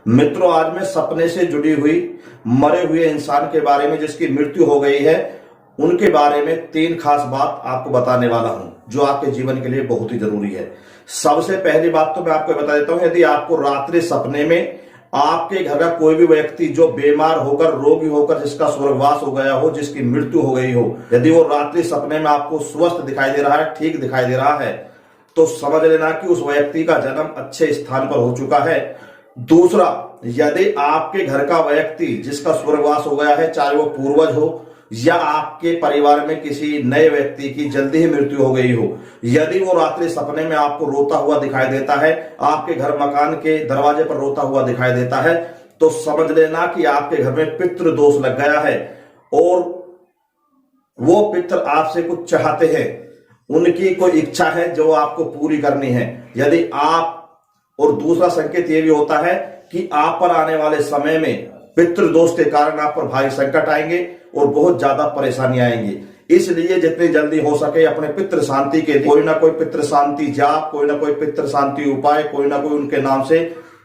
मित्रों, आज मैं सपने से जुड़ी हुई मरे हुए इंसान के बारे में, जिसकी मृत्यु हो गई है, उनके बारे में 3 खास बात आपको बताने वाला हूं जो आपके जीवन के लिए बहुत ही जरूरी है। सबसे पहली बात तो मैं आपको बता देता हूं, यदि आपको रात्रि सपने में आपके घर का कोई भी व्यक्ति जो बीमार होकर, रोगी होकर, जिसका स्वर्गवास हो गया हो, जिसकी मृत्यु हो गई हो, यदि वो रात्रि सपने में आपको स्वस्थ दिखाई दे रहा है, ठीक दिखाई दे रहा है, तो समझ लेना कि उस व्यक्ति का जन्म अच्छे स्थान पर हो चुका है। दूसरा, यदि आपके घर का व्यक्ति जिसका स्वर्गवास हो गया है, चाहे वो पूर्वज हो या आपके परिवार में किसी नए व्यक्ति की जल्दी ही मृत्यु हो गई हो, यदि वो रात्रि सपने में आपको रोता हुआ दिखाई देता है, आपके घर मकान के दरवाजे पर रोता हुआ दिखाई देता है, तो समझ लेना कि आपके घर में पितृ दोष लग गया है और वो पितृ आपसे कुछ चाहते हैं, उनकी कोई इच्छा है जो आपको पूरी करनी है। यदि आप, और दूसरा संकेत ये भी होता है कि आप पर आने वाले समय में पितृदोष के कारण आप पर भारी संकट आएंगे और बहुत ज्यादा परेशानी आएंगी। इसलिए जितनी जल्दी हो सके अपने पितृ शांति के लिए कोई ना कोई पितृ शांति जाप, कोई ना कोई पितृ शांति उपाय, कोई ना कोई उनके नाम से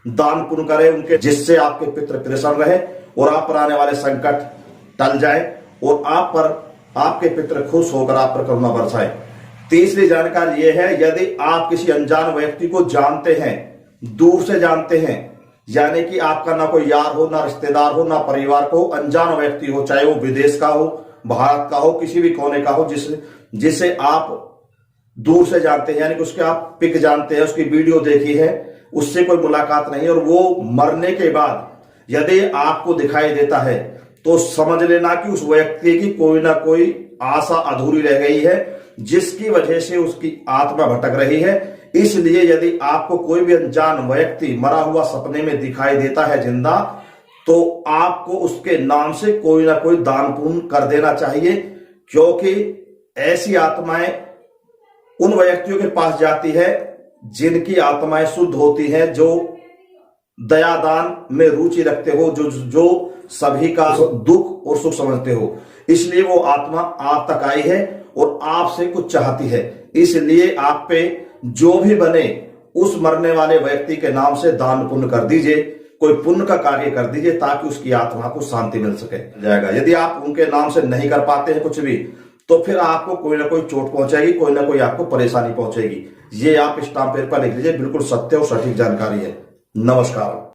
दान पुण्य करे उनके, जिससे आपके पितृ प्रसन्न रहे और आप पर आने वाले संकट टल जाए और आप पर आपके पितृ खुश होकर आप पर करुणा बरसाए। तीसरी जानकारी यह है, यदि आप किसी अनजान व्यक्ति को जानते हैं, दूर से जानते हैं, यानी कि आपका ना कोई यार हो, ना रिश्तेदार हो, ना परिवार को, अनजान व्यक्ति हो, चाहे वो विदेश का हो, भारत का हो, किसी भी कोने का हो, जिसे आप दूर से जानते हैं, यानी कि उसके आप पिक जानते हैं, उसकी वीडियो देखी है, उससे कोई मुलाकात नहीं, और वो मरने के बाद यदि आपको दिखाई देता है, तो समझ लेना कि उस व्यक्ति की कोई ना कोई आशा अधूरी रह गई है, जिसकी वजह से उसकी आत्मा भटक रही है। इसलिए यदि आपको कोई भी अनजान व्यक्ति मरा हुआ सपने में दिखाई देता है जिंदा, तो आपको उसके नाम से कोई ना कोई दान पुण्य कर देना चाहिए, क्योंकि ऐसी आत्माएं उन व्यक्तियों के पास जाती है जिनकी आत्माएं शुद्ध होती हैं, जो दयादान में रुचि रखते हो, जो सभी का दुख और सुख समझते हो। इसलिए वो आत्मा आप तक आई है और आपसे कुछ चाहती है। इसलिए आप पे जो भी बने उस मरने वाले व्यक्ति के नाम से दान पुण्य कर दीजिए, कोई पुण्य का कार्य कर दीजिए, ताकि उसकी आत्मा को शांति मिल सके जाएगा। यदि आप उनके नाम से नहीं कर पाते हैं कुछ भी, तो फिर आपको कोई ना कोई चोट पहुंचेगी, कोई ना कोई आपको परेशानी पहुंचेगी। ये आप स्टाम्प पेपर पर लिख लीजिए, बिल्कुल सत्य और सटीक जानकारी है। नमस्कार।